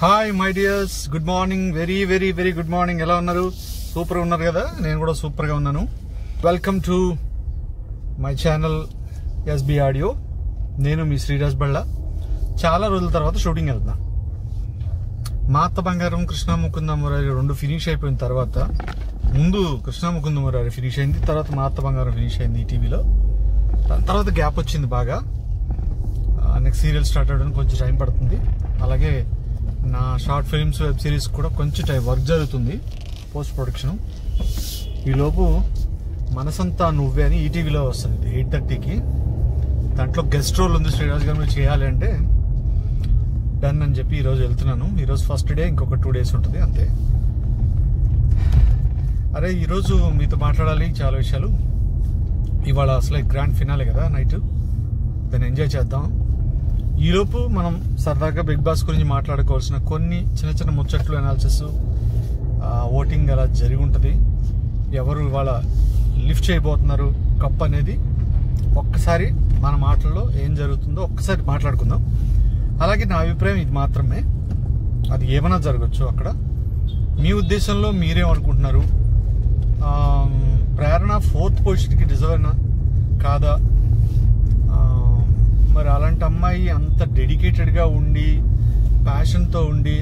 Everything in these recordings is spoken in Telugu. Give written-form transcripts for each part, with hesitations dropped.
Hi my dears, good morning. Very very very good morning. ఎలా ఉన్నారు? సూపర్ ఉన్నారు కదా? నేను కూడా సూపర్గా ఉన్నాను. Welcome to my channel SB audio. నేను మీ శ్రీరాజ్ బళ్ళ. చాలా రోజుల తర్వాత షూటింగ్ వెళ్తున్నా. మా అత్త బంగారం, కృష్ణ ముకుంద మురారి రెండు ఫినిష్ అయిపోయిన తర్వాత, ముందు కృష్ణ ముకుంద మురారి ఫినిష్ అయింది, తర్వాత మా అత్త బంగారం ఫినిష్ అయింది ఈటీవీలో. దాని తర్వాత గ్యాప్ వచ్చింది బాగా. నెక్స్ట్ సీరియల్ స్టార్ట్ అవ్వడానికి కొంచెం టైం పడుతుంది. అలాగే నా షార్ట్ ఫిల్మ్స్, వెబ్ సిరీస్ కూడా కొంచెం టైం వర్క్ జరుగుతుంది, పోస్ట్ ప్రొడక్షన్. ఈలోపు మనసంతా నువ్వే అని ఈటీవీలో వస్తుంది 8:30కి. దాంట్లో గెస్ట్ రోల్ ఉంది, శ్రీరాజ్ గారు మీరు చేయాలి అంటే డన్ అని చెప్పి ఈరోజు వెళ్తున్నాను. ఈరోజు ఫస్ట్ డే, ఇంకొక 2 days ఉంటుంది అంతే. అరే ఈరోజు మీతో మాట్లాడాలి చాలా విషయాలు. ఇవాళ అసలు గ్రాండ్ ఫినాలే కదా నైట్, దాన్ని ఎంజాయ్ చేద్దాం. ఈలోపు మనం సరదాగా బిగ్ బాస్ గురించి మాట్లాడుకోవాల్సిన కొన్ని చిన్న చిన్న ముచ్చట్లు, అనాలిసిస్, ఓటింగ్ అలా జరిగి ఉంటుంది. ఎవరు ఇవాళ లిఫ్ట్ చేయబోతున్నారు కప్ అనేది ఒక్కసారి మన మాటల్లో ఏం జరుగుతుందో ఒక్కసారి మాట్లాడుకుందాం. అలాగే నా అభిప్రాయం ఇది మాత్రమే, అది ఏమైనా జరగచ్చు అక్కడ. మీ ఉద్దేశంలో మీరేమనుకుంటున్నారు? ప్రేరణ 4th పొజిషన్కి డిజర్వ్ అయినా కాదా? మరి అలాంటి అమ్మాయి అంత డెడికేటెడ్గా ఉండి, ప్యాషన్తో ఉండి,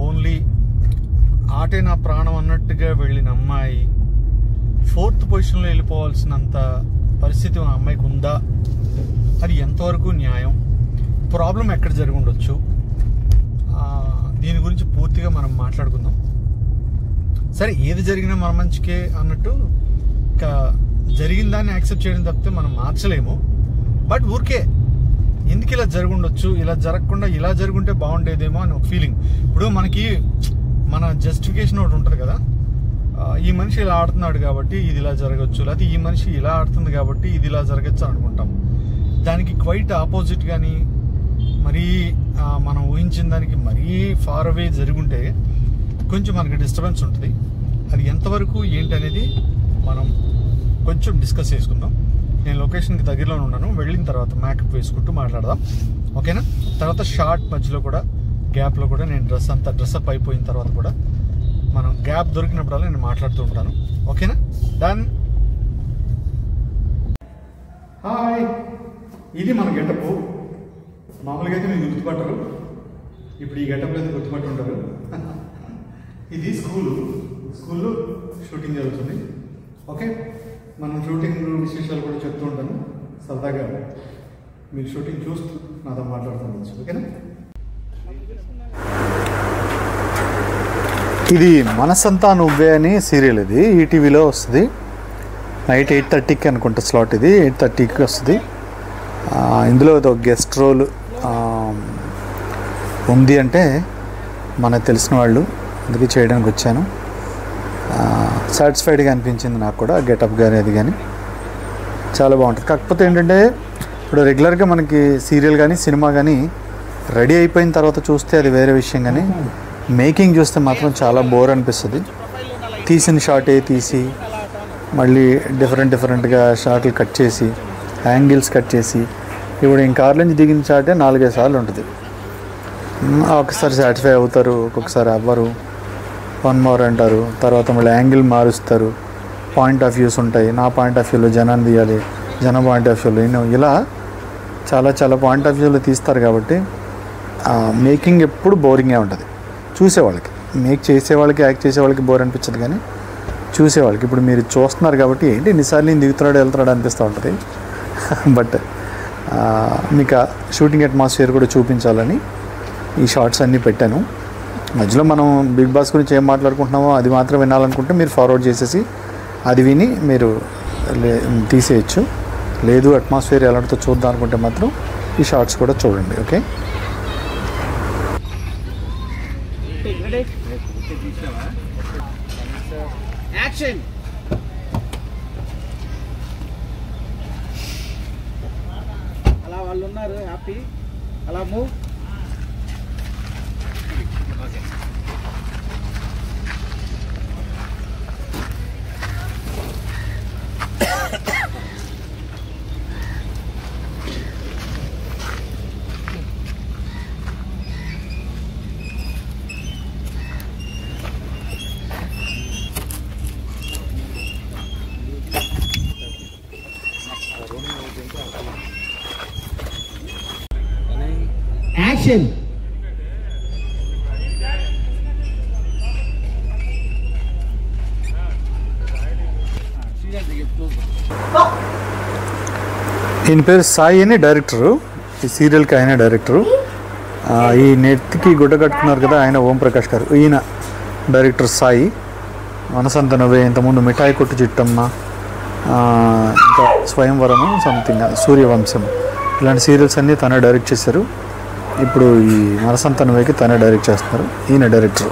ఓన్లీ ఆటే నా ప్రాణం అన్నట్టుగా వెళ్ళిన అమ్మాయి 4th పొజిషన్లో వెళ్ళిపోవాల్సినంత పరిస్థితి ఆ అమ్మాయికి ఉందా? అది ఎంతవరకు న్యాయం? ప్రాబ్లం ఎక్కడ జరిగి ఉండొచ్చు? దీని గురించి పూర్తిగా మనం మాట్లాడుకుందాం. సరే, ఏది జరిగినా మన మంచికే అన్నట్టు జరిగిన దాన్ని యాక్సెప్ట్ చేయడం తప్పితే మనం మార్చలేము. బట్ ఊరికే ఎందుకు ఇలా జరుగుండొచ్చు, ఇలా జరగకుండా ఇలా జరుగుంటే బాగుండేదేమో అని ఒక ఫీలింగ్. ఇప్పుడు మనకి మన జస్టిఫికేషన్ ఒకటి ఉంటుంది కదా, ఈ మనిషి ఇలా ఆడుతున్నాడు కాబట్టి ఇది ఇలా జరగచ్చు, లేకపోతే ఈ మనిషి ఇలా ఆడుతుంది కాబట్టి ఇది ఇలా జరగచ్చు అనుకుంటాం. దానికి క్వైట్ ఆపోజిట్ కానీ మరీ మనం ఊహించిన దానికి మరీ ఫార్ అవే జరుగుంటే కొంచెం మనకి డిస్టర్బెన్స్ ఉంటుంది. అది ఎంతవరకు ఏంటి అనేది మనం కొంచెం డిస్కస్ చేసుకుందాం. నేను లొకేషన్కి దగ్గరలో ఉన్నాను, వెళ్ళిన తర్వాత మేకప్ వేసుకుంటూ మాట్లాడదాం, ఓకేనా? తర్వాత షార్ట్ మధ్యలో కూడా, గ్యాప్లో కూడా నేను డ్రెస్అప్ అయిపోయిన తర్వాత కూడా మనం గ్యాప్ దొరికినప్పుడల్లా నేను మాట్లాడుతూ ఉంటాను, ఓకేనా? డన్. హాయ్, ఇది మన గెటప్. మామూలుగా అయితే మీరు గుర్తుపట్టరు, ఇప్పుడు ఈ గెటప్లో అయితే గుర్తుపట్టి ఉంటారు. ఇది స్కూల్లో షూటింగ్ జరుగుతుంది, ఓకే? మనం షూటింగ్ విశేషాలు కూడా చెప్తూ ఉంటాను సరదాగా. మీరు షూటింగ్ చూస్తూ నాతో మాట్లాడుతుండొచ్చు, ఓకేనా? ఇది మనసంతా నువ్వే అని సీరియల్. ఇది ఈటీవీలో వస్తుంది నైట్ 8:30కి అనుకుంటా స్లాట్. ఇది 8:30కి వస్తుంది. ఇందులో ఒక గెస్ట్ రోల్ ఉంది అంటే మనకు తెలిసిన వాళ్ళు, అందుకే చేయడానికి వచ్చాను. సాటిస్ఫైడ్గా అనిపించింది నాకు కూడా, గెటప్ కానీ అది కానీ చాలా బాగుంటుంది. కాకపోతే ఏంటంటే ఇప్పుడు రెగ్యులర్గా మనకి సీరియల్ కానీ సినిమా కానీ రెడీ అయిపోయిన తర్వాత చూస్తే అది వేరే విషయం, కానీ మేకింగ్ చూస్తే మాత్రం చాలా బోర్ అనిపిస్తుంది. తీసిన షార్టే తీసి మళ్ళీ డిఫరెంట్గా షార్ట్లు కట్ చేసి, యాంగిల్స్ కట్ చేసి, ఇప్పుడు ఇంక కార్ నుంచి దిగిన షార్టే 4-5 సార్లు ఉంటుంది. ఒకసారి సాటిస్ఫై అవుతారు, ఒక్కొక్కసారి అవ్వరు, 1 more అంటారు, తర్వాత మళ్ళీ యాంగిల్ మారుస్తారు, పాయింట్ ఆఫ్ వ్యూస్ ఉంటాయి. నా పాయింట్ ఆఫ్ వ్యూలో జనాన్ని తీయాలి, జన పాయింట్ ఆఫ్ వ్యూలో ఇలా చాలా పాయింట్ ఆఫ్ వ్యూలో తీస్తారు. కాబట్టి మేకింగ్ ఎప్పుడు బోరింగే ఉంటుంది చూసేవాళ్ళకి. మేక్ చేసేవాళ్ళకి, యాక్ట్ చేసేవాళ్ళకి బోర్ అనిపించదు, కానీ చూసేవాళ్ళకి ఇప్పుడు మీరు చూస్తున్నారు కాబట్టి ఏంటి ఎన్నిసార్లు నేను దిగుతున్నాడు వెళ్తున్నాడు అనిపిస్తూ ఉంటుంది. బట్ మీకు షూటింగ్ అట్మాస్ఫియర్ కూడా చూపించాలని ఈ షార్ట్స్ అన్నీ పెట్టాను. మధ్యలో మనం బిగ్ బాస్ గురించి ఏం మాట్లాడుకుంటున్నామో అది మాత్రం వినాలనుకుంటే మీరు ఫార్వర్డ్ చేసేసి అది విని మీరు తీసేయచ్చు. లేదు అట్మాస్ఫియర్ ఎలాంటితో చూద్దాం అనుకుంటే మాత్రం ఈ షార్ట్స్ కూడా చూడండి, ఓకే? అలా వాళ్ళు ఉన్నారు హ్యాపీ, అలా మూవ్. యాక్షన్. ఈయన పేరు సాయి అని డైరెక్టరు, ఈ సీరియల్కి ఆయన డైరెక్టరు. ఈ నెత్తికి గుడ్డ కట్టుకున్నారు కదా ఆయన ఓం ప్రకాష్ గారు, ఈయన డైరెక్టర్ సాయి. మనసంత నువ్వే, ఇంతకుముందు మిఠాయి కొట్టు చిట్టమ్మ, ఇంకా స్వయంవరము సంథింగ్, సూర్యవంశం, ఇలాంటి సీరియల్స్ అన్నీ తనే డైరెక్ట్ చేశారు. ఇప్పుడు ఈ మనసంత నువ్వేకి తనే డైరెక్ట్ చేస్తున్నారు, ఈయన డైరెక్టరు.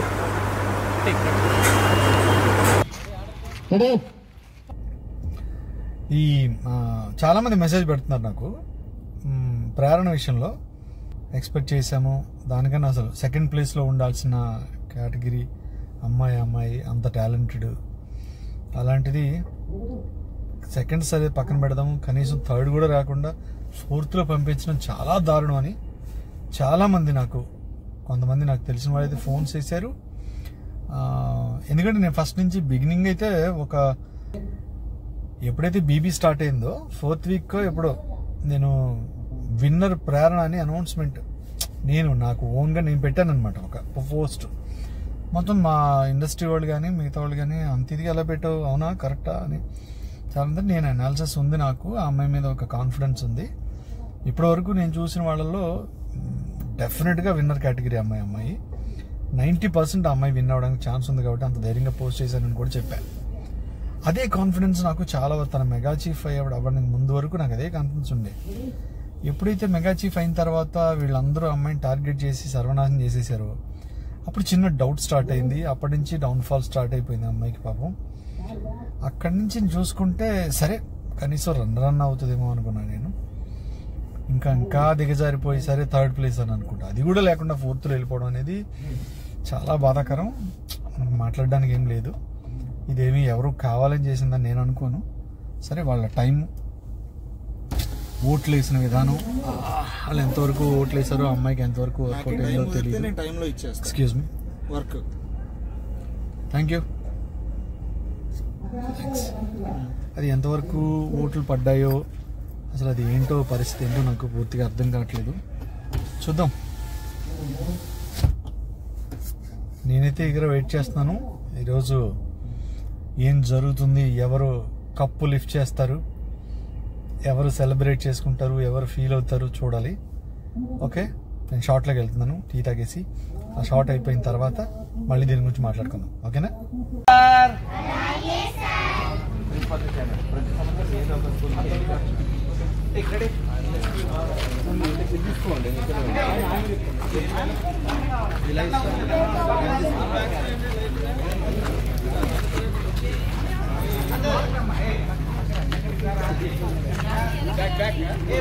ఈ చాలామంది మెసేజ్ పెడుతున్నారు నాకు ప్రేరణ విషయంలో. ఎక్స్పెక్ట్ చేశాము దానికన్నా అసలు సెకండ్ ప్లేస్లో ఉండాల్సిన కేటగిరీ అమ్మాయి అంత టాలెంటెడ్, అలాంటిది సెకండ్ సరే పక్కన పెడదాము, కనీసం థర్డ్ కూడా రాకుండా ఫోర్త్లో పంపించడం చాలా దారుణం అని చాలామంది కొంతమంది నాకు తెలిసిన వాళ్ళైతే ఫోన్ చేశారు. ఎందుకంటే నేను ఫస్ట్ నుంచి బిగినింగ్ అయితే ఎప్పుడైతే బీబీ స్టార్ట్ అయిందో 4th వీక్ ఎప్పుడో నేను విన్నర్ ప్రేరణ అని అనౌన్స్మెంట్ నాకు ఓన్గా నేను పెట్టాను అనమాట, ఒక పోస్ట్. మొత్తం మా ఇండస్ట్రీ వాళ్ళు కానీ మిగతా వాళ్ళు కానీ అంత ఇదిగా ఎలా పెట్టావు, అవునా కరెక్టా అని చాలా నేను అనాలిసిస్ ఉంది, నాకు ఆ అమ్మాయి మీద ఒక కాన్ఫిడెన్స్ ఉంది. ఇప్పటివరకు నేను చూసిన వాళ్ళల్లో డెఫినెట్గా విన్నర్ కేటగిరీ అమ్మాయి 90% ఆ అమ్మాయి విన్ అవ్వడానికి ఛాన్స్ ఉంది కాబట్టి అంత ధైర్యంగా పోస్ట్ చేశానని కూడా చెప్పాను. అదే కాన్ఫిడెన్స్ నాకు చాలా తన మెగా చీఫ్ అవ్వడానికి ముందు వరకు నాకు అదే కాన్ఫిడెన్స్ ఉండే. ఎప్పుడైతే మెగా చీఫ్ అయిన తర్వాత వీళ్ళందరూ అమ్మాయిని టార్గెట్ చేసి సర్వనాశనం చేసేసారో అప్పుడు చిన్న డౌట్ స్టార్ట్ అయింది. అప్పటి నుంచి డౌన్ఫాల్ స్టార్ట్ అయిపోయింది అమ్మాయికి పాపం. అక్కడి నుంచి చూసుకుంటే సరే కనీసం రన్ అవుతుందేమో అనుకున్నాను నేను. ఇంకా దిగజారిపోయి సరే 3rd ప్లేస్ అని అనుకుంటా, అది కూడా లేకుండా 4th వెళ్ళిపోవడం అనేది చాలా బాధాకరం. మాట్లాడడానికి ఏం లేదు, ఇదేమీ ఎవరు కావాలని చేసిందని నేను అనుకోను. సరే వాళ్ళ టైం, ఓట్లు వేసిన విధానం, వాళ్ళు ఎంతవరకు ఓట్లు వేసారో అమ్మాయికి ఎంతవరకు వర్కౌట్ అయిందో తెలియదు. Excuse me, work. Thank you. అది ఎంతవరకు ఓట్లు పడ్డాయో అసలు అది ఏంటో పరిస్థితి ఏంటో నాకు పూర్తిగా అర్థం కావట్లేదు. చూద్దాం. నేనైతే ఇక్కడ వెయిట్ చేస్తున్నాను ఈరోజు ఏం జరుగుతుంది, ఎవరు కప్పు లిఫ్ట్ చేస్తారు, ఎవరు సెలబ్రేట్ చేసుకుంటారు, ఎవరు ఫీల్ అవుతారు చూడాలి. ఓకే, నేను షార్ట్లోకి వెళ్తున్నాను టీ తాగేసి. ఆ షార్ట్ అయిపోయిన తర్వాత మళ్ళీ దీని గురించి మాట్లాడుకుందాం. ఓకేనా?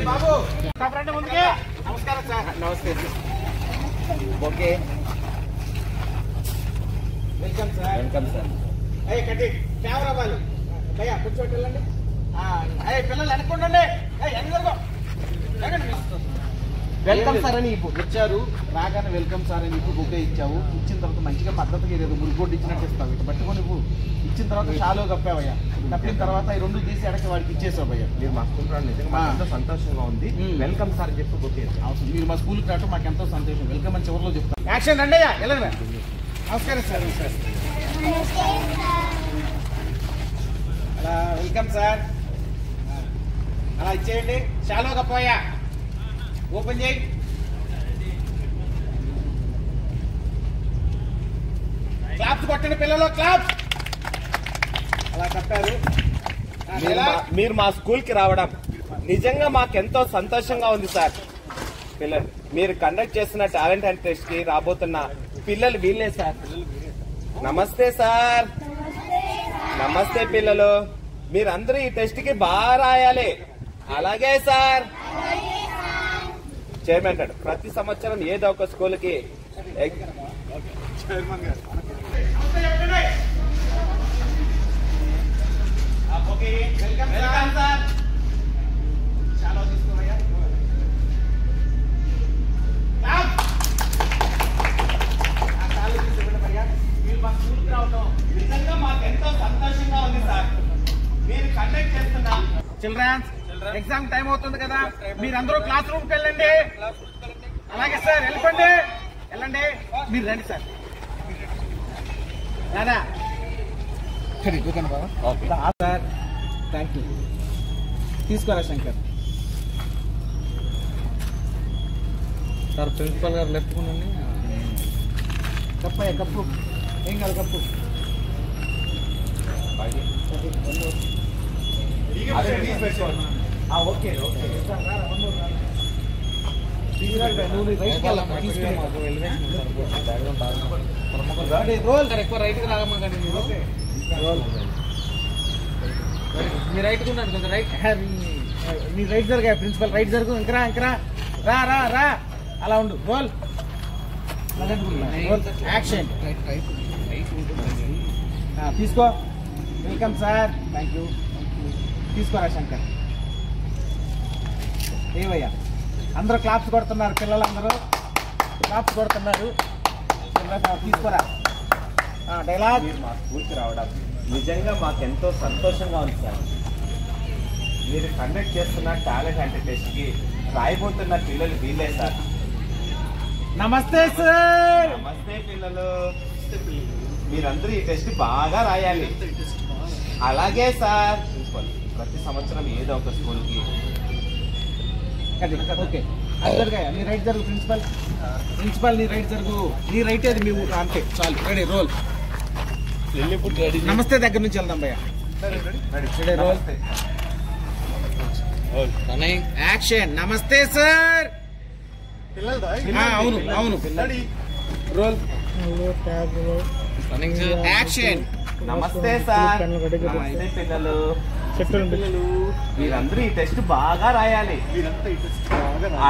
బాబు ముందుకే నమస్కారం సార్. నమస్తే. Okay, welcome sir. Welcome sir. కట్టి కెమెరా వాళ్ళు భయ్యా కూర్చోటి వెళ్ళండి. పిల్లలు అనుకోండి. వెల్కమ్ సార్ అని ఇచ్చారు, రాగానే వెల్కమ్ సార్ అని బుక్ ఇచ్చావు. ఇచ్చిన తర్వాత మంచిగా పద్ధతిగా ఏదో మురిగొడ్డు ఇచ్చినట్టు ఇస్తావు. ఇటు పట్టుకొని నువ్వు ఇచ్చిన తర్వాత షాలో కప్పావయ్యా. కప్పిన తర్వాత ఈ 2 తీసి ఎడకి వాడికి ఇచ్చేసావు భయ్యా. మీరు మా స్కూల్ రావడం నిజంగా ఎంతో సంతోషంగా ఉంది. వెల్కమ్ సార్ చెప్పి బుక్ అవసరం. మీరు మా స్కూల్కి రావడం మాకు ఎంతో సంతోషం. వెల్కమ్ అని చివరిలో చెప్తాను. యాక్షన్ రండి అయ్యా, వెళ్ళండి. నమస్కారం సార్. అలా వెల్కమ్ సార్ అలా ఇచ్చేయండి. షాలో కప్పాయా, ఓపెన్ చేయి. క్లాప్స్ కొట్టండి పిల్లలు, క్లాప్స్. అలా కప్పారు. మీరు మా స్కూల్ కి రావడం నిజంగా మాకెంతో సంతోషంగా ఉంది సార్. పిల్లలు మీరు కండక్ట్ చేస్తున్న టాలెంట్ అండ్ టెస్ట్ కి రాబోతున్న పిల్లలు వీళ్ళే సార్. నమస్తే సార్. నమస్తే పిల్లలు, మీరందరూ ఈ టెస్ట్ కి బాగా రాయాలి. అలాగే సార్. చైర్మన్ గారు ప్రతి సంవత్సరం ఏదో ఒక స్కూల్ కి నిజంగా మాకు ఎంతో సంతోషంగా ఉంది సార్. మీరు కండక్ట్ చేస్తున్నా చిల్డ్రన్స్ ఎగ్జామ్ టైం అవుతుంది కదా, మీరందరూ క్లాస్ రూమ్కి వెళ్ళండి. అలాగే సార్ వెళ్ళండి వెళ్ళండి మీరు రండి సార్ రాదా సార్ థ్యాంక్ యూ తీసుకోరా శంకర్ సార్ ప్రిన్సిపల్ గారు లెఫ్ట్ ఉండండి కప్పయ్య కప్పు ఏం కాదు కప్పు ఓకే ఓకే ఎక్కువ రైట్కి రాగమ్మకండి మీ రైట్ ఉన్నాడు కొంచెం రైట్ మీ రైట్ జరగా ప్రిన్సిపల్ రైట్ జరుగు ఇంకరా ఇంకరా రా రా రా అలా ఉండు రోల్ యాక్షన్ తీసుకో వెల్కమ్ సార్ థ్యాంక్ యూ తీసుకోరా శంకర్ ఏవయ్యా అందరూ క్లాప్స్ కొడుతున్నారు పిల్లలందరూ క్లాప్స్ కొడుతున్నారు తీసుకోరా డైలాగ్. మీరు మా స్కూల్కి రావడం నిజంగా మాకెంతో సంతోషంగా ఉంది సార్. మీరు కండక్ట్ చేస్తున్న టాలెంట్ అంటే టెస్ట్కి రాయబోతున్న పిల్లలు వీళ్ళే సార్. నమస్తే సార్. నమస్తే పిల్లలు. మీరందరూ ఈ టెస్ట్ బాగా రాయాలి. అలాగే సార్. ప్రతి సంవత్సరం ఏదో ఒక స్కూల్కి ఓకే నీ రైట్ జరుగు ప్రిన్సిపల్ ప్రిన్సిపల్ నీ రైట్ జరుగు నీ రైట్ అది మీ అంతే చాలు రెడీ రోల్. నమస్తే దగ్గర నుంచి వెళ్దాం భయ్య రెడీ రోల్ యాక్షన్. నమస్తే సార్. అవును అవును రోల్ యాక్షన్. నమస్తే సార్. నమస్తే పిల్లలు. మీరందరూ ఈ టెస్ట్ బాగా రాయాలి.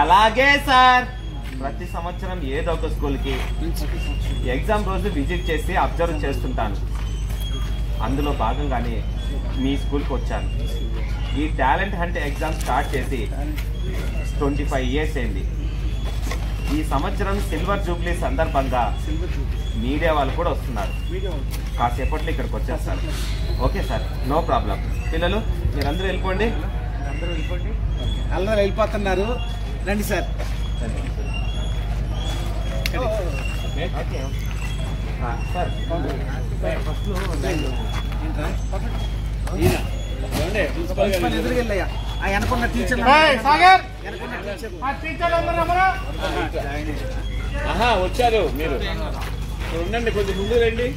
అలాగే సార్. ప్రతి సంవత్సరం ఏదో ఒక స్కూల్కి ఎగ్జామ్ రోజు విజిట్ చేసి అబ్జర్వ్ చేస్తుంటాను. అందులో భాగంగానే మీ స్కూల్కి వచ్చాను. ఈ టాలెంట్ హంట్ ఎగ్జామ్ స్టార్ట్ చేసి 25 years అయింది. ఈ సంవత్సరం సిల్వర్ జూబ్లీ సందర్భంగా మీడియా వాళ్ళు కూడా వస్తున్నారు. కాసేపట్లో ఇక్కడికి వచ్చేస్తారు. Okay sir, no problem. పిల్లలు మీరందరూ వెళ్ళిపోండి. అందరూ వెళ్ళిపోతున్నారు. రండి సార్. ఎదురుకెళ్ళయ్యా అనుకున్న టీచర్ వచ్చారు. మీరు ఉండండి, కొంచెం ముందు రండి.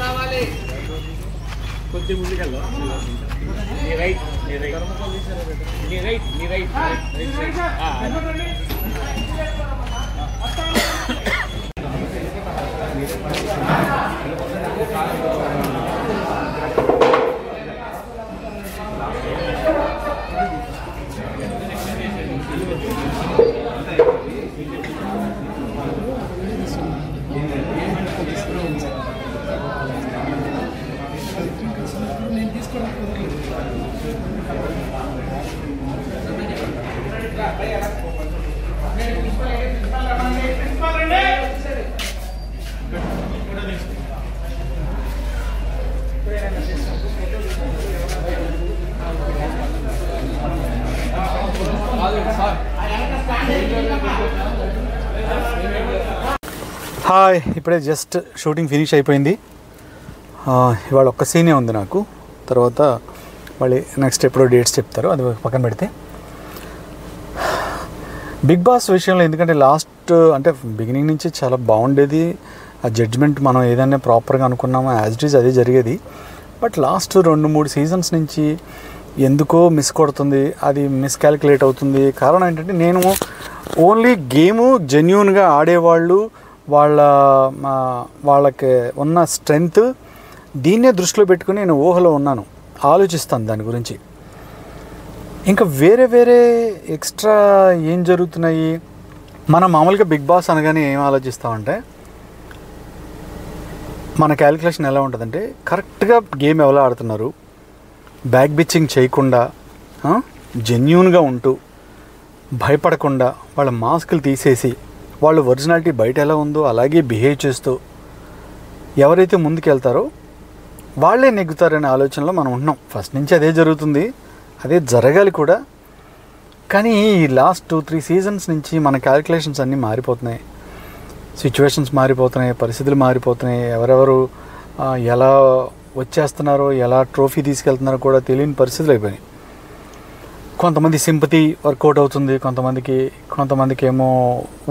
రావాలి కొద్ది ముందుకెళ్ళా. నీ రైట్ నీ రైట్ నీ రైట్ నీ రైట్. హాయ్, ఇప్పుడే జస్ట్ షూటింగ్ ఫినిష్ అయిపోయింది. ఇవాళ ఒక్క సీనే ఉంది నాకు. తర్వాత మళ్ళీ నెక్స్ట్ ఎప్పుడో డేట్స్ చెప్తారు, అది పక్కన పెడితే బిగ్ బాస్ విషయంలో ఎందుకంటే లాస్ట్ అంటే బిగినింగ్ నుంచి చాలా బాగుండేది. ఆ జడ్జ్మెంట్ మనం ఏదైనా ప్రాపర్గా అనుకున్నామో యాజ్ ఇట్ ఈజ్ అదే జరిగేది. బట్ లాస్ట్ 2-3 సీజన్స్ నుంచి ఎందుకో మిస్ కొడుతుంది, అది మిస్కాల్కులేట్ అవుతుంది. కారణం ఏంటంటే నేను ఓన్లీ గేము జెన్యూన్గా ఆడేవాళ్ళు, వాళ్ళకి ఉన్న స్ట్రెంగ్త్ దీన్నే దృష్టిలో పెట్టుకుని నేను ఊహలో ఉన్నాను, ఆలోచిస్తాను దాని గురించి. ఇంకా వేరే వేరే ఎక్స్ట్రా ఏం జరుగుతున్నాయి. మనం మామూలుగా బిగ్ బాస్ అనగానే ఏం ఆలోచిస్తామంటే మన క్యాలిక్యులేషన్ ఎలా ఉంటుందంటే కరెక్ట్గా గేమ్ ఎవరు ఆడుతున్నారు, బ్యాక్ బిచ్చింగ్ చేయకుండా జెన్యూన్గా ఉంటూ భయపడకుండా వాళ్ళ మాస్కులు తీసేసి వాళ్ళు ఒరిజినాలిటీ బయట ఎలా ఉందో అలాగే బిహేవ్ చేస్తూ ఎవరైతే ముందుకెళ్తారో వాళ్ళే నెగ్గుతారనే ఆలోచనలో మనం ఉన్నాం. ఫస్ట్ నుంచి అదే జరుగుతుంది, అదే జరగాలి కూడా. కానీ ఈ లాస్ట్ 2-3 సీజన్స్ నుంచి మన క్యాలిక్యులేషన్స్ అన్నీ మారిపోతున్నాయి, సిచ్యువేషన్స్ మారిపోతున్నాయి, పరిస్థితులు మారిపోతున్నాయి. ఎవరెవరు ఎలా వచ్చేస్తున్నారో, ఎలా ట్రోఫీ తీసుకెళ్తున్నారో కూడా తెలియని పరిస్థితులు అయిపోయినాయి. కొంతమంది సింపతి వర్కౌట్ అవుతుంది, కొంతమందికి ఏమో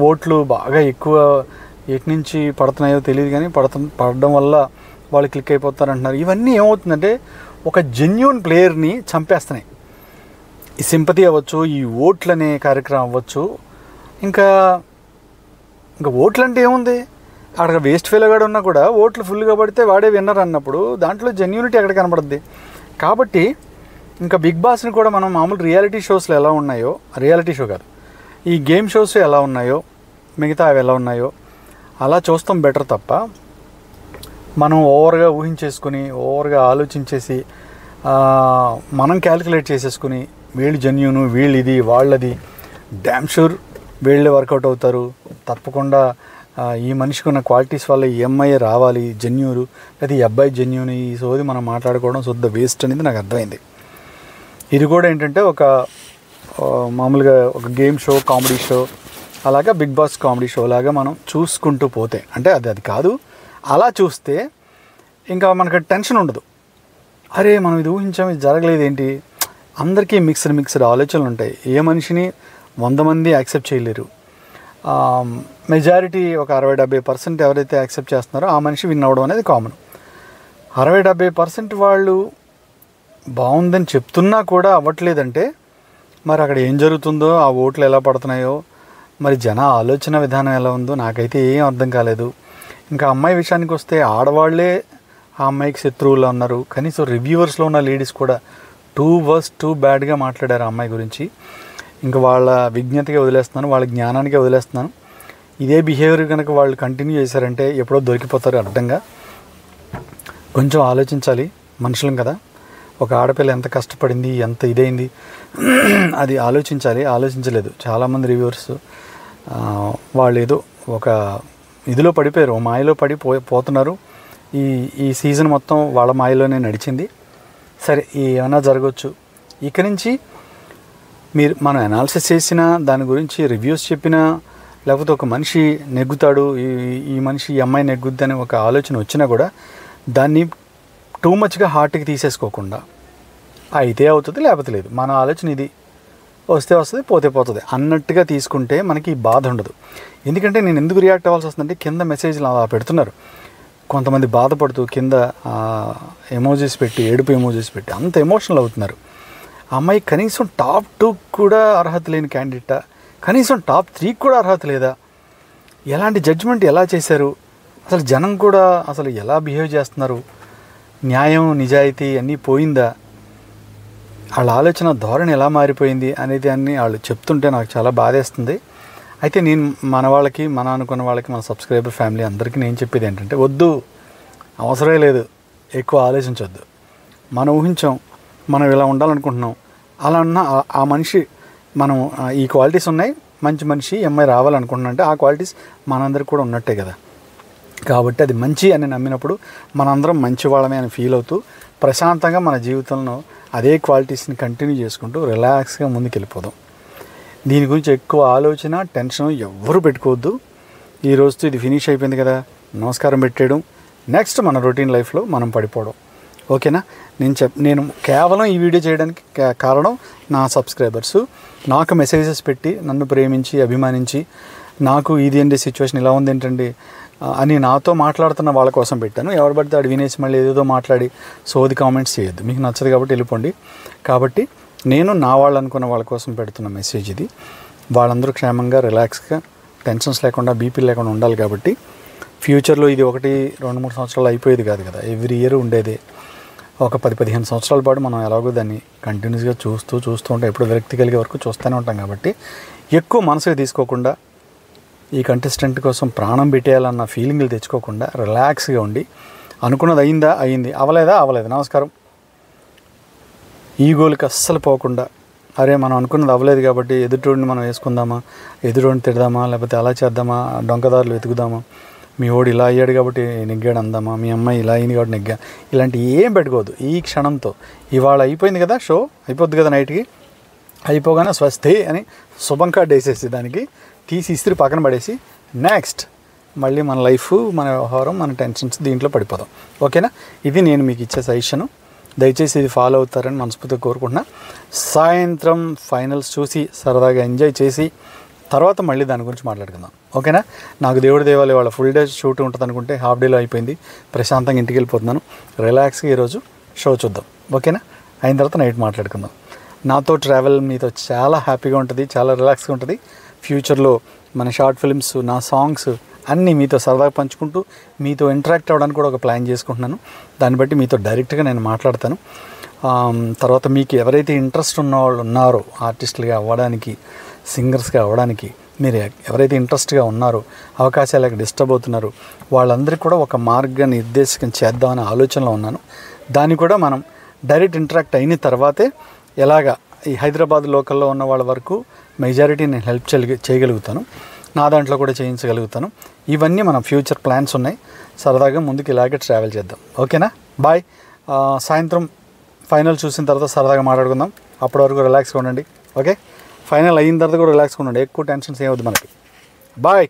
ఓట్లు బాగా ఎక్కువ ఎటు నుంచి పడుతున్నాయో తెలియదు, కానీ పడడం వల్ల వాళ్ళు క్లిక్ అయిపోతారు అంటున్నారు. ఇవన్నీ ఏమవుతుందంటే ఒక జెన్యూన్ ప్లేయర్ని చంపేస్తున్నాయి. ఈ సింపతి అవ్వచ్చు, ఈ ఓట్లు అనే కార్యక్రమం అవ్వచ్చు. ఇంకా ఓట్లు అంటే ఏముంది, అక్కడ వేస్ట్ ఫెయిల్గా ఉన్నా కూడా ఓట్లు ఫుల్గా పడితే వాడే విన్నర్ అన్నప్పుడు దాంట్లో జెన్యూనిటీ ఎక్కడ కనబడుద్ది. కాబట్టి ఇంకా బిగ్ బాస్ని కూడా మనం మామూలు రియాలిటీ షోస్లో ఎలా ఉన్నాయో, రియాలిటీ షో కాదు, ఈ గేమ్ షోస్ ఎలా ఉన్నాయో, మిగతా అవి ఎలా ఉన్నాయో అలా చూస్తాం బెటర్ తప్ప మనం ఓవర్గా ఊహించేసుకుని, ఓవర్గా ఆలోచించేసి మనం క్యాలిక్యులేట్ చేసేసుకుని వీళ్ళు జెన్యూను, వీళ్ళు ఇది, వాళ్ళది, డ్యామ్ షూర్ వీళ్ళే వర్కౌట్ అవుతారు, తప్పకుండా ఈ మనిషికి ఉన్న క్వాలిటీస్ వల్ల ఈ అమ్మాయి రావాలి జెన్యూరు, లేదా ఈ అబ్బాయి జెన్యూన్, ఈ సోది మనం మాట్లాడుకోవడం శుద్ధ వేస్ట్ అనేది నాకు అర్థమైంది. ఇది కూడా ఏంటంటే ఒక మామూలుగా ఒక గేమ్ షో, కామెడీ షో, అలాగా బిగ్ బాస్ కామెడీ షో లాగా మనం చూసుకుంటూ పోతే, అంటే అది కాదు, అలా చూస్తే ఇంకా మనకు టెన్షన్ ఉండదు. అరే మనం ఇది ఊహించాం, ఇది జరగలేదు ఏంటి. అందరికీ మిక్స్డ్ ఆలోచనలు ఉంటాయి. ఏ మనిషిని 100 మంది యాక్సెప్ట్ చేయలేరు. మెజారిటీ ఒక 60-70% ఎవరైతే యాక్సెప్ట్ చేస్తున్నారో ఆ మనిషి విన్ అవ్వడం అనేది కామన్. 60-70% వాళ్ళు బాగుందని చెప్తున్నా కూడా అవ్వట్లేదంటే మరి అక్కడ ఏం జరుగుతుందో, ఆ ఓట్లు ఎలా పడుతున్నాయో, మరి జన ఆలోచన విధానం ఎలా ఉందో నాకైతే ఏం అర్థం కాలేదు. ఇంకా అమ్మాయి విషయానికి వస్తే ఆడవాళ్లే ఆ అమ్మాయికి శత్రువులు ఉన్నారు. కనీసం రివ్యూవర్స్లో ఉన్న లేడీస్ కూడా టూ బ్యాడ్గా మాట్లాడారు ఆ అమ్మాయి గురించి. ఇంకా వాళ్ళ విజ్ఞతగా వదిలేస్తున్నాను, వాళ్ళ జ్ఞానానికే వదిలేస్తున్నాను. ఇదే బిహేవియర్ కనుక వాళ్ళు కంటిన్యూ చేశారంటే ఎప్పుడో దొరికిపోతారు అడ్డంగా. కొంచెం ఆలోచించాలి, మనుషులం కదా. ఒక ఆడపిల్ల ఎంత కష్టపడింది, ఎంత ఇదైంది, అది ఆలోచించలేదు. చాలామంది రివ్యూవర్స్ వాళ్ళు ఏదో ఒక ఇదిలో పడిపోయారు, మాయలో పోతున్నారు. ఈ సీజన్ మొత్తం వాళ్ళ మాయలోనే నడిచింది. సరే, ఏమైనా జరగవచ్చు. ఇక నుంచి మనం అనాలిసిస్ చేసినా, దాని గురించి రివ్యూస్ చెప్పినా, లేకపోతే ఒక మనిషి నెగ్గుతాడు, ఈ మనిషి ఈ అమ్మాయి నెగ్గుద్ది అనే ఒక ఆలోచన వచ్చినా కూడా దాన్ని టూ మచ్గా హార్ట్కి తీసేసుకోకుండా అయితే అవుతుంది, లేకపోతే లేదు, మన ఆలోచన ఇది, వస్తే వస్తుంది, పోతే పోతుంది అన్నట్టుగా తీసుకుంటే మనకి బాధ ఉండదు. ఎందుకంటే నేను ఎందుకు రియాక్ట్ అవ్వాల్సి వస్తుందంటే కింద మెసేజ్లు అలా పెడుతున్నారు. కొంతమంది బాధపడుతూ కింద ఎమోజీస్ పెట్టి, ఏడుపు ఎమోజీస్ పెట్టి అంత ఎమోషనల్ అవుతున్నారు. ఆ అమ్మాయి కనీసం టాప్ 2 కూడా అర్హత లేని క్యాండిడేటా, కనీసం టాప్ 3 కూడా అర్హత లేదా, ఎలాంటి జడ్జిమెంట్ ఎలా చేశారు, అసలు జనం కూడా అసలు ఎలా బిహేవ్ చేస్తున్నారు, న్యాయం నిజాయితీ అన్నీ పోయిందా, వాళ్ళ ఆలోచన ధోరణి ఎలా మారిపోయింది అనేది అన్నీ వాళ్ళు చెప్తుంటే నాకు చాలా బాధేస్తుంది. అయితే నేను మన అనుకున్న వాళ్ళకి, మన సబ్స్క్రైబర్ ఫ్యామిలీ అందరికీ నేను చెప్పేది ఏంటంటే, వద్దు, అవసరమే లేదు, ఎక్కువ ఆలోచించవద్దు. మనం ఊహించాం, మనం ఇలా ఉండాలనుకుంటున్నాం, అలా ఉన్న ఆ మనిషి, మనం ఈ క్వాలిటీస్ ఉన్నాయి, మంచి మనిషి అమ్మాయి రావాలనుకుంటున్నా అంటే ఆ క్వాలిటీస్ మనందరికి కూడా ఉన్నట్టే కదా. కాబట్టి అది మంచి అని నమ్మినప్పుడు మనందరం మంచి వాళ్ళమే అని ఫీల్ అవుతూ ప్రశాంతంగా మన జీవితంలో అదే క్వాలిటీస్ని కంటిన్యూ చేసుకుంటూ రిలాక్స్గా ముందుకు వెళ్ళిపోదాం. దీని గురించి ఎక్కువ ఆలోచన, టెన్షన్ ఎవ్వరూ పెట్టుకోవద్దు. ఈ రోజుతో ఇది ఫినిష్ అయిపోయింది కదా, నమస్కారం పెట్టేయడం, నెక్స్ట్ మన రొటీన్ లైఫ్లో మనం పడిపోవడం. ఓకేనా? నేను కేవలం ఈ వీడియో చేయడానికి కారణం నా సబ్స్క్రైబర్సు నాకు మెసేజెస్ పెట్టి, నన్ను ప్రేమించి, అభిమానించి, నాకు ఇది ఏంటి సిచ్యువేషన్ ఇలా ఉంది ఏంటండి అని నాతో మాట్లాడుతున్న వాళ్ళ కోసం పెట్టాను. ఎవరు పడితే అడు వినేసి మళ్ళీ ఏదేదో మాట్లాడి సోది కామెంట్స్ చేయొద్దు, మీకు నచ్చదు కాబట్టి వెళ్ళిపోండి. కాబట్టి నేను నా వాళ్ళు అనుకున్న వాళ్ళ కోసం పెడుతున్న మెసేజ్ ఇది. వాళ్ళందరూ క్షేమంగా, రిలాక్స్గా, టెన్షన్స్ లేకుండా, బీపీ లేకుండా ఉండాలి. కాబట్టి ఫ్యూచర్లో ఇది 1-2-3 సంవత్సరాలు అయిపోయేది కాదు కదా, ఎవ్రీ ఇయర్ ఉండేదే. ఒక 10-15 సంవత్సరాల పాటు మనం ఎలాగో దాన్ని కంటిన్యూస్గా చూస్తూ ఉంటాం, ఎప్పుడు విరక్తి కలిగే వరకు చూస్తూనే ఉంటాం. కాబట్టి ఎక్కువ మనసుగా తీసుకోకుండా, ఈ కంటెస్టెంట్ కోసం ప్రాణం పెట్టేయాలన్న ఫీలింగ్లు తెచ్చుకోకుండా రిలాక్స్గా ఉండి, అనుకున్నది అయింది, అవ్వలేదు, నమస్కారం, ఈగోలకి అస్సలు పోకుండా, అరే మనం అనుకున్నది అవ్వలేదు కాబట్టి ఎదుటోడిని మనం వేసుకుందామా, ఎదుటోడిని తిడదామా, లేకపోతే అలా చేద్దామా, డొంకదారులు వెతుకుదామా, మీ ఓడి ఇలా అయ్యాడు కాబట్టి నెగ్గాడు అందామా, మీ అమ్మాయి ఇలా అయింది కాబట్టి నెగ్గా, ఇలాంటి ఏం పెట్టుకోవద్దు. ఈ క్షణంతో ఇవాళ అయిపోయింది కదా, షో అయిపోద్ది కదా, నైట్కి అయిపోగానే స్వస్తి అని శుభం కార్డు వేసేసి దానికి తీసి ఇస్త్రీ పక్కన పడేసి నెక్స్ట్ మళ్ళీ మన లైఫ్, మన వ్యవహారం, మన టెన్షన్స్ దీంట్లో పడిపోదాం. ఓకేనా? ఇది నేను మీకు ఇచ్చే సజెషను. దయచేసి ఇది ఫాలో అవుతారని మనస్ఫూర్తిగా కోరుకుంటున్నా. సాయంత్రం ఫైనల్స్ చూసి సరదాగా ఎంజాయ్ చేసి తర్వాత మళ్ళీ దాని గురించి మాట్లాడుకుందాం. ఓకేనా? నాకు దేవుడి దేవాలి వాళ్ళ ఫుల్ డే షూట్ ఉంటుంది అనుకుంటే హాఫ్ డేలో అయిపోయింది. ప్రశాంతంగా ఇంటికి వెళ్ళిపోతున్నాను. రిలాక్స్గా ఈరోజు షో చూద్దాం. ఓకేనా? అయిన తర్వాత నైట్ మాట్లాడుకుందాం. నాతో ట్రావెల్ మీతో చాలా హ్యాపీగా ఉంటుంది, చాలా రిలాక్స్గా ఉంటుంది. ఫ్యూచర్లో మన షార్ట్ ఫిల్మ్స్, నా సాంగ్స్ అన్నీ మీతో సరదాగా పంచుకుంటూ మీతో ఇంటరాక్ట్ అవ్వడానికి కూడా ఒక ప్లాన్ చేసుకుంటున్నాను. దాన్ని బట్టి మీతో డైరెక్ట్గా నేను మాట్లాడతాను. తర్వాత మీకు ఎవరైతే ఇంట్రెస్ట్ ఉన్న వాళ్ళు ఉన్నారో ఆర్టిస్టులుగా అవ్వడానికి, సింగర్స్గా అవ్వడానికి, మీరు ఎవరైతే ఇంట్రెస్ట్గా ఉన్నారో, అవకాశాలకు డిస్టర్బ్ అవుతున్నారు, వాళ్ళందరికీ కూడా ఒక మార్గ నిర్దేశకం చేద్దామనే ఆలోచనలో ఉన్నాను. దాన్ని కూడా మనం డైరెక్ట్ ఇంటరాక్ట్ అయిన తర్వాతే ఎలాగా ఈ హైదరాబాద్ లోకల్లో ఉన్న వాళ్ళ వరకు మెజారిటీ నేను హెల్ప్ చేయగలుగుతాను, నా దాంట్లో కూడా చేయించగలుగుతాను. ఇవన్నీ మన ఫ్యూచర్ ప్లాన్స్ ఉన్నాయి. సరదాగా ముందుకు ఇలాగే ట్రావెల్ చేద్దాం. ఓకేనా? బాయ్. సాయంత్రం ఫైనల్ చూసిన తర్వాత సరదాగా మాట్లాడుకుందాం. అప్పటి వరకు రిలాక్స్గా ఉండండి. ఓకే? ఫైనల్ అయిన తర్వాత కూడా రిలాక్స్గా ఉండండి. ఎక్కువ టెన్షన్స్ ఏమవుద్ది మనకి. బాయ్.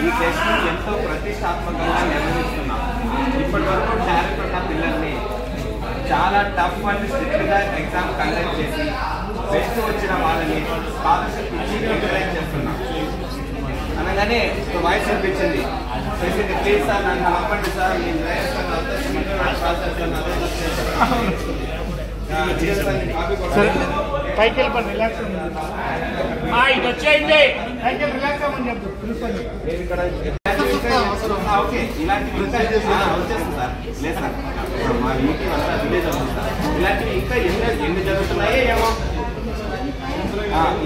ఈ టెస్ట్ ఎంతో ప్రతిష్టాత్మకంగా నిర్వహిస్తున్నాం. ఇప్పటి వరకు టాలెంట్ ఉన్న పిల్లల్ని చాలా టఫ్ అండ్ స్ట్రిక్ట్గా ఎగ్జామ్ కండక్ట్ చేసి బెస్ట్ వచ్చిన వాళ్ళని స్కాలర్షిప్ ఇచ్చి ఎంకరేజ్ చేస్తున్నాం. అనగానే వాయిస్ అనిపించింది, ప్లీజ్ సార్ నన్ను నమ్మండి సార్, నేను పైకి వెళ్ళిపోండి, రిలాక్స్ ఇది వచ్చేయండి. పైకి వెళ్ళి రిలాక్స్ అవ్వమని చెప్పు. ఓకే, ఇలాంటివి ఇంకా వచ్చేస్తుంది సార్. లేదు సార్, మా మీటింగ్ అంతా విలేజ్ అవుతుంది సార్. ఇలాంటివి ఇంకా ఎన్ని జరుగుతున్నాయో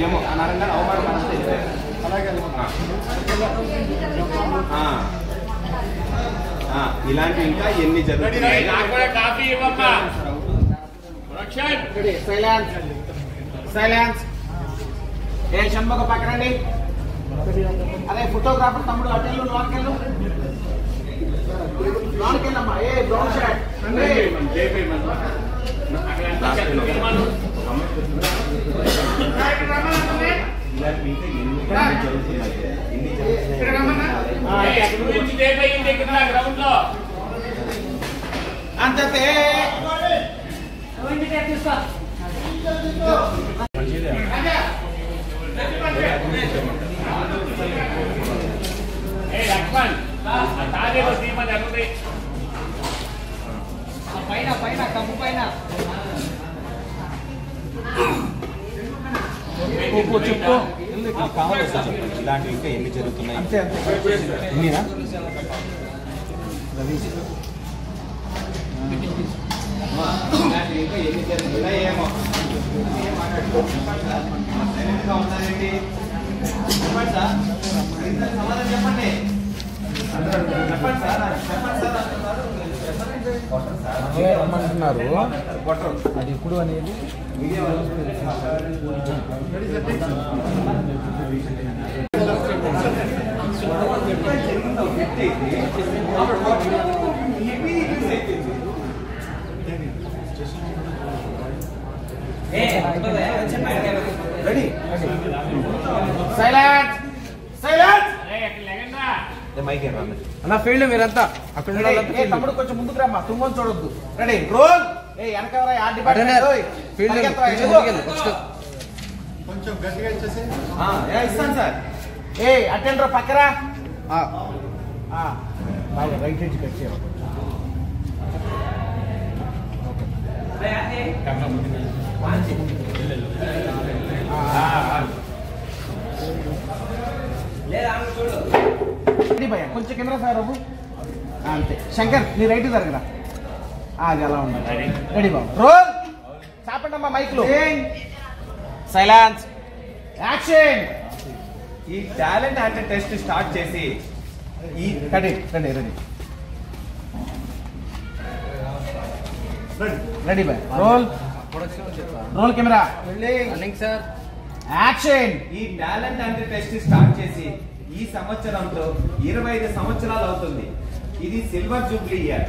ఏమో అన్నారంగా అవమానం ఇలాంటివి ఇంకా ఎన్ని జరుగుతున్నాయి. సైలెన్స్. ఏ షణ్ముఖ పక్కనండి. అదే ఫోటోగ్రాఫర్ తమ్ముడు అటెళ్ళు, లోనకెళ్ళు, లోనకెళ్ళమ్మా. ఏ బ్రౌన్ షర్ట్ అంతే. పైన పైన కప్పు పైన చెప్పు. కావాలి సార్, ఇలాంటివి ఇంకా ఎన్ని జరుగుతున్నాయి. అంతే అంతే. ఎన్నినా ఇంకా ఎన్ని జరుగుతున్నాయి ఏమో. ఉంటారండి చెప్పండి సార్, సమాధానం చెప్పండి. చెప్పండి సార్, చెప్పండి సార్ రమ్మంటున్నారు. అది ఎప్పుడు అనేది రెడీ. Silent silent. అన్న ఫీల్డ్ మీరంతా అక్కడ తమ్ముడు కొంచెం ముందుకు రమ్మా, తుంగని చూడొద్దు. Ready roll. వెనకవరా ఆర్ డిపార్ట్మెంట్ కొంచెం గట్టిగా ఇచ్చేసి ఇస్తాను సార్. అటెండర్ పక్కరా. రైట్ హెడ్ కట్ చేయాలి. కొంచెం కింద సార్ బాబు. అంతే. శంకర్ నీ రైట్ జరగరా. అది అలా ఉండాలి. రెడీ బాబు. రోల్. చాపండి అమ్మా మైక్లో. సైలెన్స్. యాక్షన్. ఈ టాలెంట్ అంటే టెస్ట్ స్టార్ట్ చేసి ఈ ready ready ready. Ready boy roll roll camera sir action. ఈ టాలెంట్ అంటే టెస్ట్ స్టార్ట్ చేసి ఈ సంవత్సరంతో 25 సంవత్సరాలు అవుతుంది. ఇది సిల్వర్ జూబ్లీ ఇయర్.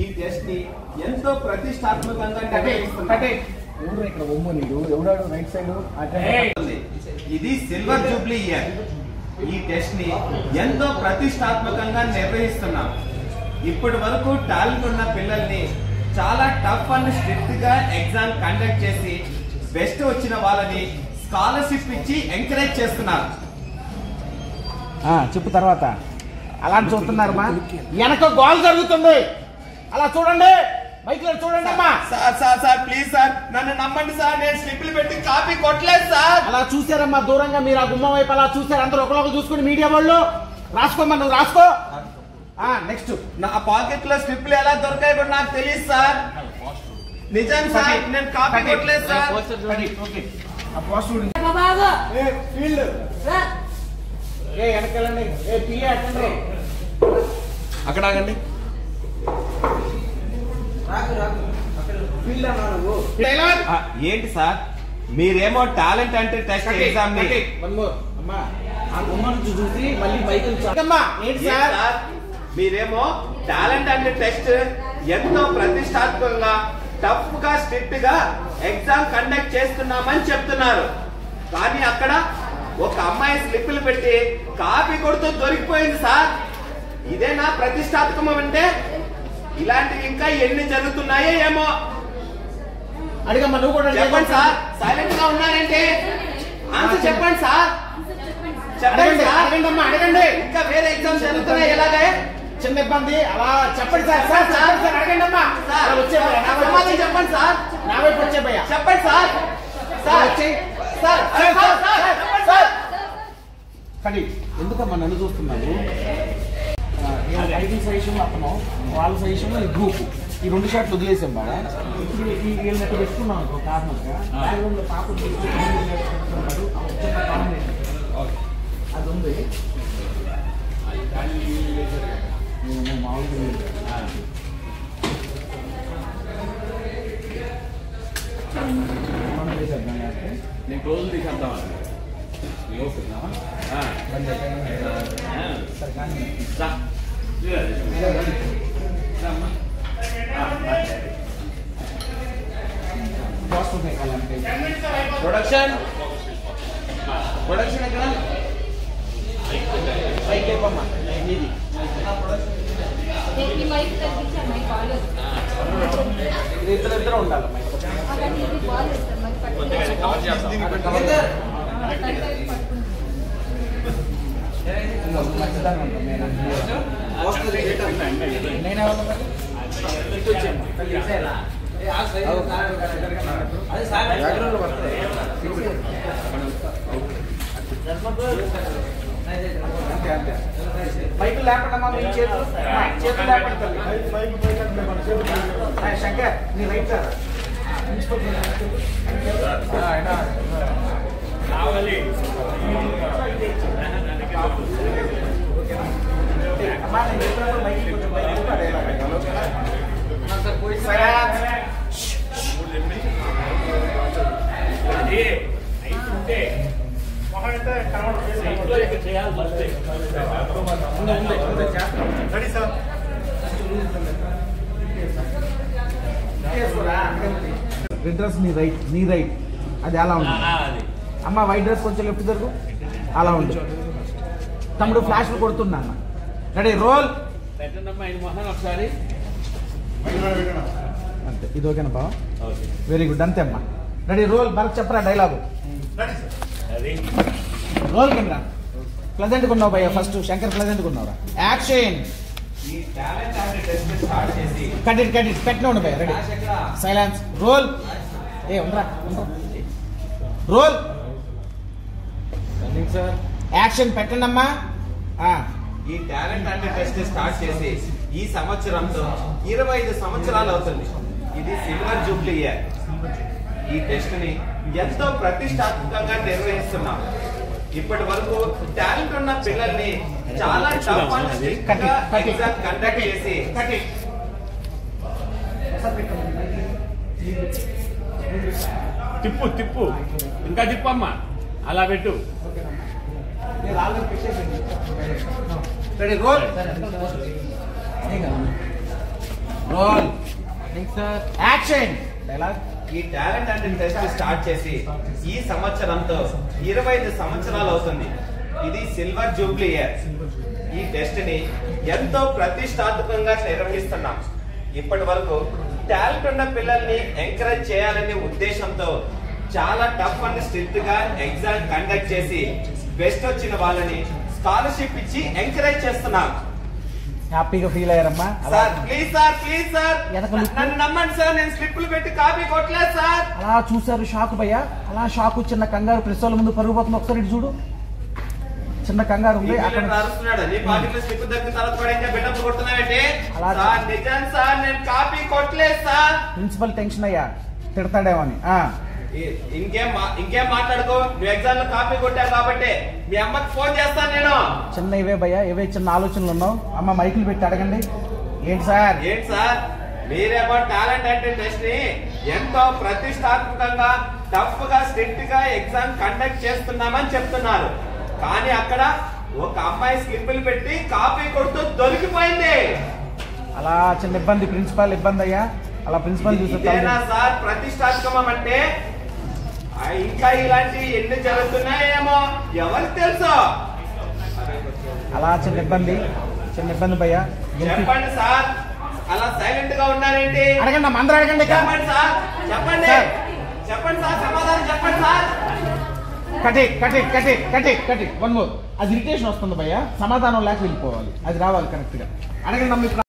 ఈ టెస్ట్ ని ఎంతో ప్రతిష్టాత్మకంగా నిర్వహిస్తున్నారు. ఇక్కడ బొమ్మ నీడు ఎవడాడు రైట్ సైడ్ ఇది సిల్వర్ జూబ్లీ ఇయర్. ఈ టెస్ట్ ని ఎంతో ప్రతిష్టాత్మకంగా నిర్వహిస్తున్నాం. ఇప్పటి వరకు టాలెంట్ ఉన్న పిల్లల్ని చాలా టఫ్ అండ్ స్ట్రిక్ట్ గా ఎగ్జామ్ కండక్ట్ చేసి బెస్ట్ వచ్చిన వాళ్ళని స్కాలర్షిప్ ఇచ్చి ఎంకరేజ్ చేస్తున్నారు. చెప్పు తర్వాత అలా చూస్తున్నారు మా వెనక గోల్ జరుగుతుంది అలా చూడండి బైక్ లో చూడండి అమ్మా. సార్ ప్లీజ్ సార్ నన్ను నమ్మండి సార్. నేను స్లిప్లు పెట్టి కాపీ కొట్టలేదు సార్. అలా చూసారమ్మా దూరంగా మీరు ఆ గుమ్మం వైపు అలా చూసారు. అందరూ ఒకరు చూసుకుని మీడియా వాళ్ళు రాసుకోమ్మా నువ్వు రాసుకో. నెక్స్ట్ నా పాకెట్ లో స్లిప్లు ఎలా దొరకాయి కూడా నాకు తెలియదు సార్. నిజం సార్ నేను కాపీ కొట్టలేదు సార్. వెనకాలండి అక్కడ ఆగండి. ఏంటి సార్ మీరేమో టాలెంట్ అంటే టెస్ట్ ఎగ్జామ్ ని చూసి మళ్ళీ బైక్ ఏంటి సార్ మీరేమో టాలెంట్ అంటే టెస్ట్ ఎంతో ప్రతిష్టాత్మకంగా టఫ్ గా స్ట్రిక్ట్ గా ఎగ్జామ్ కండక్ట్ చేస్తున్నామని చెప్తున్నారు. కానీ అక్కడ ఒక అమ్మాయి స్లిప్లు పెట్టి కాపీ కొడుతూ దొరికిపోయింది సార్. ఇదేనా ప్రతిష్టాత్మకం అంటే? ఇలాంటివి ఇంకా ఎన్ని జరుగుతున్నాయో ఏమో. అడిగమ్మా నువ్వు కూడా చెప్పండి సార్. సైలెంట్ గా ఉన్నారంటే ఆన్సర్ చెప్పండి సార్. చెప్పండి సార్. అడగండి ఇంకా వేరే ఎగ్జామ్స్ జరుగుతున్నాయి ఎలాగే? చిన్న ఇబ్బంది అలా చెప్పండి సార్. సార్ సార్ అడగండి అమ్మా. సమాధానం చెప్పండి సార్. నా వైపు వచ్చే భయ్యా చెప్పండి సార్. సార్ సార్ కానీ ఎందుకమ్మా నన్ను చూస్తున్నావు? ఐదు సజెషన్ అతను వాళ్ళ సజెషన్ ఈ గ్రూప్ ఈ 2 షాట్లు వదిలేసాం బాగా. ఇప్పుడు వీళ్ళని అక్కడ పెట్టుకున్నాం అనుకో కారణంగా పాప అది ఉంది మామూలుగా నేను రోజులు తీసేద్దామని ప్రొడక్షన్ ఎక్కడ పైకి ఇవ్వమ్మా ఇది ఇద్దరు ఉండాలమ్మా. బైక్ లేపడమ్మా మీ చేతులు లేపండి తల్లి. శంకర్ నీ రైట్ సార్ అమ్మా నేను చెప్పినప్పుడు బైక్ కొంచెం బైక్ రెడ్ డ్రెస్ నీ రైట్ అది అలా ఉంది అమ్మ. వైట్ డ్రెస్ కొంచెం లెఫ్ట్ జరుగు అలా ఉంది. తమ్ముడు ఫ్లాష్లు కొడుతున్నా అన్న. Ready roll. ఒకసారి అంతే ఇది ఓకేనా బావ? వెరీ గుడ్ అంతే అమ్మా. Ready roll. మనకు చెప్పరా డైలాగు. Roll camera. ప్లెజెంట్గా ఉన్నావు భయ్య ఫస్ట్. శంకర్ ప్లెజెంట్గా ఉన్నావురా. యాక్షన్. కట్ ఇట్ పెట్టిన ఉండు భయ్య. Ready silence roll. ఉండరా రోల్. సార్ యాక్షన్ పెట్టండి అమ్మా. ఈ టాలెంట్ అంటే టెస్ట్ స్టార్ట్ చేసి ఈ సంవత్సరంతో 25 సంవత్సరాలు అవుతుంది. ఇది సిల్వర్ జూబ్లీ ఇయర్. ఈ టెస్ట్ ని ఎంతో ప్రతిష్టాత్మకంగా నిర్వహిస్తున్నాం. ఇప్పటి వరకు టాలెంట్ ఉన్న పిల్లల్ని చాలా టఫ్ ఎగ్జామ్ కండక్ట్ చేసి తిప్పు తిప్పు ఇంకా తిప్పమ్మా అలా పెట్టు. Ready roll role action dialogue. ఈ టాలెంట్ అంటే టెస్ట్ స్టార్ట్ చేసి ఈ సంవత్సరంతో 25 సంవత్సరాలు అవుతుంది. ఇది సిల్వర్ జూబ్లీ ఇయర్. ఈ టెస్ట్ ని ఎంతో ప్రతిష్టాత్మకంగా నిర్వహిస్తున్నాం. ఇప్పటి వరకు టాలెంట్ ఉన్న పిల్లల్ని ఎంకరేజ్ చేయాలనే ఉద్దేశంతో చాలా టఫ్ అండ్ స్ట్రిక్ట్ గా ఎగ్జామ్ కండక్ట్ చేసి బెస్ట్ వచ్చిన వాళ్ళని స్కాలర్షిప్ ఇచ్చి ఎంకరేజ్ చేస్తున్నాం. హ్యాపీగా ఫీల్ అయ్యారమ్మా. సార్ ప్లీజ్ సార్ వెనక నన్ను నమ్మండి సార్, నేను స్లిప్లు పెట్టి కాపీ కొట్టలేదు సార్. అలా చూసారు షాక్ భయ్యా. అలా షాక్ చిన్న కంగారు ప్రెస్ వాళ్ళ ముందు పరుగు పోతుంది. ఒకసారి ఇటు చూడు, చిన్న కంగారు ఉంది. అక్కడ అరుస్తున్నాడు. నీ పార్టీలో స్లిప్ దక్కిన తర్వాత కూడా ఇంకా బిడ్డలు కొడుతున్నావేంటి? అలా సార్ నిజం సార్, నేను కాపీ కొట్టలేదు సార్. ప్రిన్సిపల్ టెన్షన్ అయ్యా, తిడతాడేమో అని. ఇంకేం మాట్లాడుకో, నువ్వు ఎగ్జామ్ లో కాపీ కొట్టావు కాబట్టి మీ అమ్మకి ఫోన్ చేస్తాను నేను. చిన్న ఇవే భయ్యా, ఇవే చిన్న ఆలోచనలు ఉన్నావు. అమ్మ మైకులు పెట్టి అడగండి. ఏంటి సార్ మీరేమో టాలెంట్ అంటే టెస్ట్ ని ఎంతో ప్రతిష్టాత్మకంగా టఫ్ గా స్ట్రిక్ట్ గా ఎగ్జామ్ కండక్ట్ చేస్తున్నామని చెప్తున్నారు. కానీ అక్కడ ఒక అమ్మాయి స్లిప్పులు పెట్టి కాపీ కొడుతూ దొరికిపోయింది. అలా చిన్న ఇబ్బంది, ప్రిన్సిపాల్ ఇబ్బంది అయ్యా. అలా ప్రిన్సిపల్ ఇదేనా సార్ ప్రతిష్టాత్మకం అంటే? ఇంకా ఇలాంటి ఎన్ని జరుగుతున్నాయేమో ఎవరికి తెలుసు. అలా చిన్న ఇబ్బంది భయ్యా. చెప్పండి సార్, అలా సైలెంట్ గా ఉన్నారేంటి? అడగండి అమ్మ, అందరూ అడగండి. చెప్పండి సార్, చెప్పండి సార్, సమాధానం చెప్పండి సార్. కటి 1 more. అది ఇరిటేషన్ వస్తుంది భయ్యా. సమాధానం లేక వెళ్ళిపోవాలి, అది రావాలి కరెక్ట్ గా. అడగండి అమ్మ.